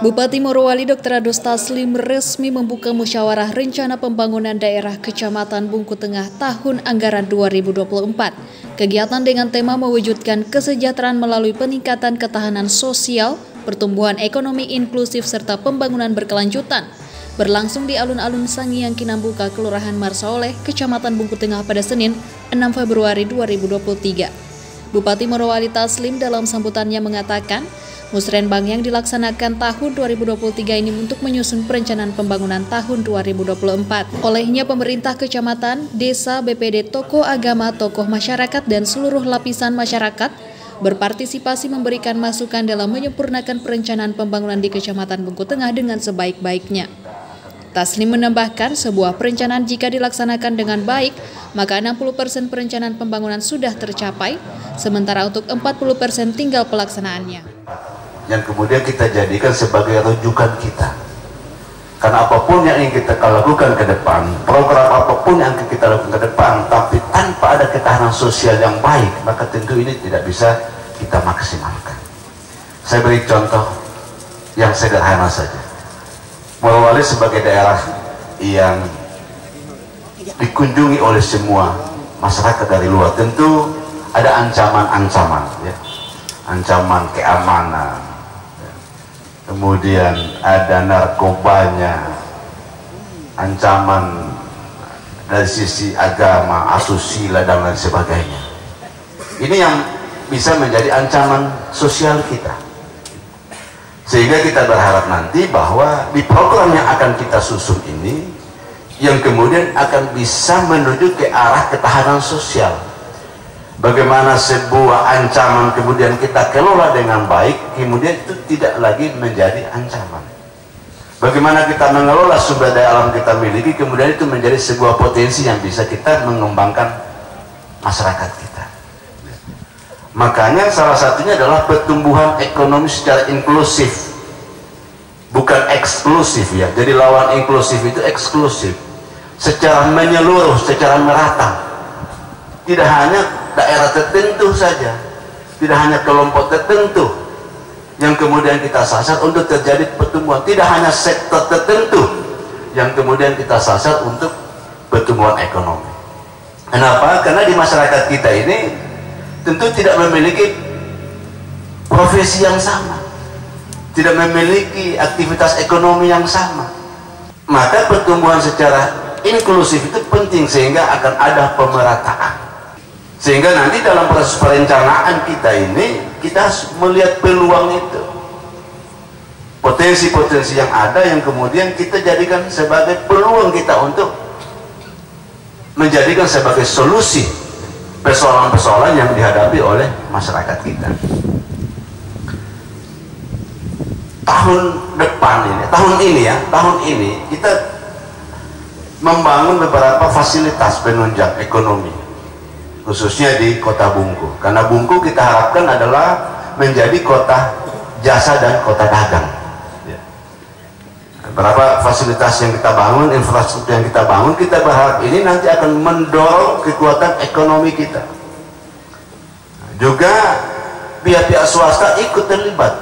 Bupati Morowali Dr. Ados Taslim resmi membuka musyawarah rencana pembangunan daerah Kecamatan Bungku Tengah tahun anggaran 2024. Kegiatan dengan tema mewujudkan kesejahteraan melalui peningkatan ketahanan sosial, pertumbuhan ekonomi inklusif serta pembangunan berkelanjutan berlangsung di alun-alun Sangiang Kinambuka, Kelurahan Marsaoleh, Kecamatan Bungku Tengah pada Senin 6 Februari 2023. Bupati Morowali Taslim dalam sambutannya mengatakan, Musrenbang yang dilaksanakan tahun 2023 ini untuk menyusun perencanaan pembangunan tahun 2024. Olehnya pemerintah kecamatan, desa, BPD, tokoh agama, tokoh masyarakat, dan seluruh lapisan masyarakat berpartisipasi memberikan masukan dalam menyempurnakan perencanaan pembangunan di Kecamatan Bungku Tengah dengan sebaik-baiknya. Taslim menambahkan sebuah perencanaan jika dilaksanakan dengan baik, maka 60% perencanaan pembangunan sudah tercapai, sementara untuk 40% tinggal pelaksanaannya. Yang kemudian kita jadikan sebagai rujukan kita. Karena apapun yang ingin kita lakukan ke depan, program apapun yang ingin kita lakukan ke depan, tapi tanpa ada ketahanan sosial yang baik, maka tentu ini tidak bisa kita maksimalkan. Saya beri contoh yang sederhana saja. Morowali sebagai daerah yang dikunjungi oleh semua masyarakat dari luar, tentu ada ancaman-ancaman, ya. Ancaman keamanan, kemudian ada narkobanya, ancaman dari sisi agama, asusila dan lain sebagainya. Ini yang bisa menjadi ancaman sosial kita, sehingga kita berharap nanti bahwa di program yang akan kita susun ini, yang kemudian akan bisa menuju ke arah ketahanan sosial. Bagaimana sebuah ancaman kemudian kita kelola dengan baik, kemudian itu tidak lagi menjadi ancaman. Bagaimana kita mengelola sumber daya alam kita miliki, kemudian itu menjadi sebuah potensi yang bisa kita mengembangkan masyarakat kita. Makanya salah satunya adalah pertumbuhan ekonomi secara inklusif, bukan eksklusif, ya. Jadi lawan inklusif itu eksklusif, secara menyeluruh, secara merata. Tidak hanya daerah tertentu saja, tidak hanya kelompok tertentu yang kemudian kita sasar untuk terjadi pertumbuhan, tidak hanya sektor tertentu yang kemudian kita sasar untuk pertumbuhan ekonomi. Kenapa? Karena di masyarakat kita ini tentu tidak memiliki profesi yang sama, tidak memiliki aktivitas ekonomi yang sama. Maka pertumbuhan secara inklusif itu penting, sehingga akan ada pemerataan. Sehingga nanti dalam proses perencanaan kita ini, kita melihat peluang itu, potensi-potensi yang ada, yang kemudian kita jadikan sebagai peluang kita untuk menjadikan sebagai solusi persoalan-persoalan yang dihadapi oleh masyarakat kita. Tahun depan ini, tahun ini kita membangun beberapa fasilitas penunjang ekonomi, khususnya di kota Bungku, karena Bungku kita harapkan adalah menjadi kota jasa dan kota dagang. Beberapa fasilitas yang kita bangun, infrastruktur yang kita bangun, kita berharap ini nanti akan mendorong kekuatan ekonomi kita. Juga pihak-pihak swasta ikut terlibat.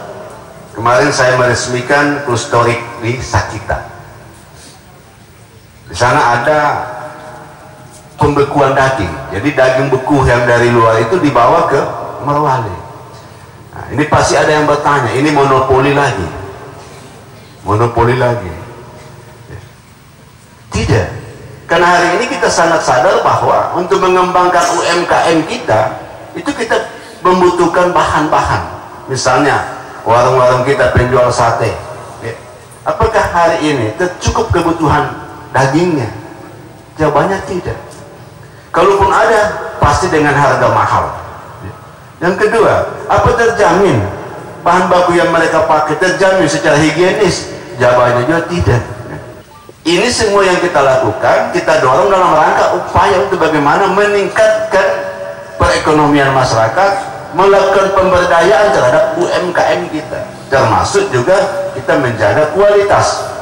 Kemarin saya meresmikan Klustorik di Sakita. Di sana ada pembekuan daging, jadi daging beku yang dari luar itu dibawa ke Morowali. Nah, ini pasti ada yang bertanya, ini monopoli lagi, monopoli lagi? Tidak, karena hari ini kita sangat sadar bahwa untuk mengembangkan UMKM kita, itu kita membutuhkan bahan-bahan. Misalnya warung-warung kita penjual sate, apakah hari ini cukup kebutuhan dagingnya? Jawabannya tidak. Kalaupun ada, pasti dengan harga mahal. Yang kedua, apa terjamin bahan baku yang mereka pakai terjamin secara higienis? Jawabannya juga tidak. Ini semua yang kita lakukan, kita dorong dalam rangka upaya untuk bagaimana meningkatkan perekonomian masyarakat, melakukan pemberdayaan terhadap UMKM kita, termasuk juga kita menjaga kualitas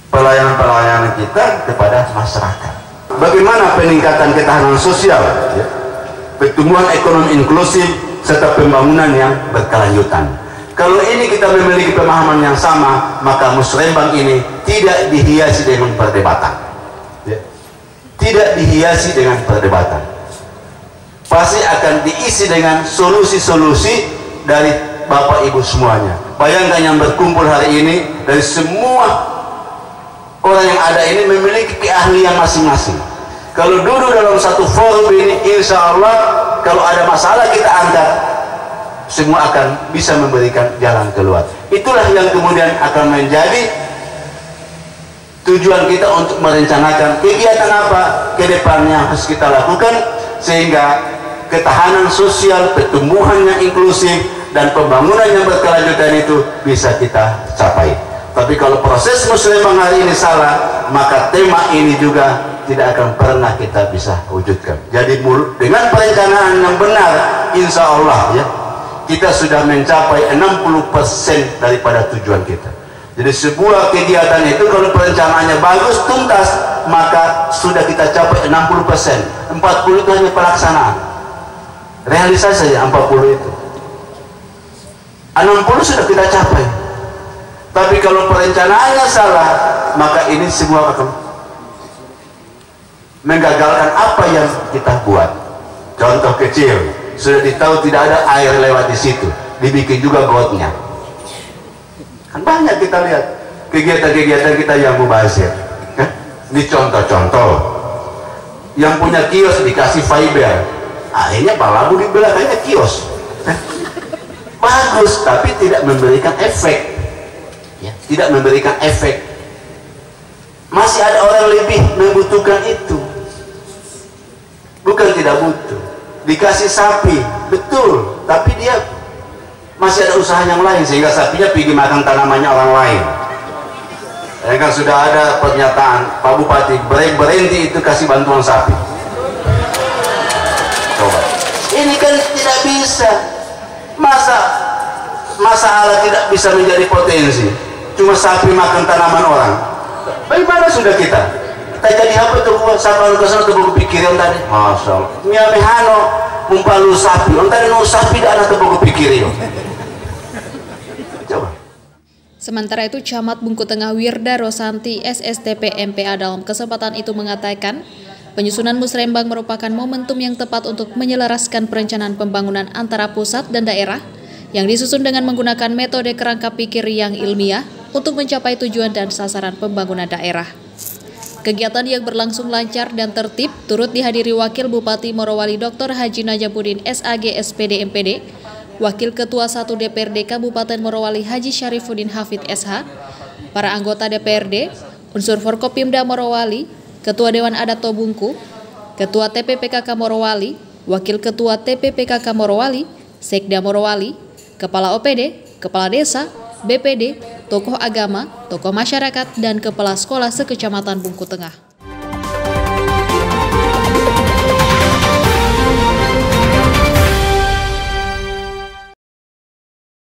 pelayanan-pelayanan kita kepada masyarakat. Bagaimana peningkatan ketahanan sosial, ya, pertumbuhan ekonomi inklusif, serta pembangunan yang berkelanjutan. Kalau ini kita memiliki pemahaman yang sama, maka musrembang ini tidak dihiasi dengan perdebatan. Tidak dihiasi dengan perdebatan. Pasti akan diisi dengan solusi-solusi dari Bapak Ibu semuanya. Bayangkan yang berkumpul hari ini, dari semua orang yang ada ini memiliki keahlian masing-masing. Kalau duduk dalam satu forum ini, insya Allah kalau ada masalah kita angkat, semua akan bisa memberikan jalan keluar. Itulah yang kemudian akan menjadi tujuan kita untuk merencanakan kegiatan apa ke depannya harus kita lakukan, sehingga ketahanan sosial, pertumbuhan yang inklusif, dan pembangunan yang berkelanjutan itu bisa kita capai. Tapi kalau proses musrembang hari ini salah, maka tema ini juga tidak akan pernah kita bisa wujudkan. Jadi dengan perencanaan yang benar, insya Allah ya, kita sudah mencapai 60% daripada tujuan kita. Jadi sebuah kegiatan itu kalau perencanaannya bagus, tuntas, maka sudah kita capai 60%. 40 itu hanya pelaksanaan. Realisasi saja 40 itu. 60 sudah kita capai. Tapi kalau perencanaannya salah, maka ini semua akan menggagalkan apa yang kita buat. Contoh kecil, sudah ditahu tidak ada air lewat di situ, dibikin juga gotnya. Kan banyak kita lihat kegiatan-kegiatan kita yang mubazir. Ini contoh-contoh. Yang punya kios dikasih fiber, akhirnya balabu di belakangnya kios. Bagus, tapi tidak memberikan efek. Ya, tidak memberikan efek. Masih ada orang lebih membutuhkan itu. Bukan tidak butuh. Dikasih sapi, betul, tapi dia masih ada usaha yang lain, sehingga sapinya pergi makan tanamannya orang lain. Ya kan sudah ada pernyataan Pak Bupati, berhenti itu kasih bantuan sapi. Coba. Ini kan tidak bisa. Masa Allah tidak bisa menjadi potensi. Cuma sapi makan tanaman orang. Bagaimana sudah kita? Kita jadi apa tuh? Sapi ke sana tuh berpikir yang tadi. Masya Allah. Miami Hano mumpalu sapi. Yang tadi no sapi dah ada tuh berpikir yo. Coba. Sementara itu, Camat Bungku Tengah Wirda Rosanti SSTP MPA dalam kesempatan itu mengatakan, penyusunan musrembang merupakan momentum yang tepat untuk menyelaraskan perencanaan pembangunan antara pusat dan daerah yang disusun dengan menggunakan metode kerangka pikir yang ilmiah untuk mencapai tujuan dan sasaran pembangunan daerah. Kegiatan yang berlangsung lancar dan tertib turut dihadiri Wakil Bupati Morowali Dr. Haji Najabuddin SAG SPD MPD, Wakil Ketua 1 DPRD Kabupaten Morowali Haji Syarifuddin Hafid SH, para anggota DPRD, unsur Forkopimda Morowali, Ketua Dewan Adat Tobungku, Ketua TPPKK Morowali, Wakil Ketua TPPKK Morowali, Sekda Morowali, Kepala OPD, Kepala Desa, BPD, tokoh agama, tokoh masyarakat, dan kepala sekolah sekecamatan Bungku Tengah.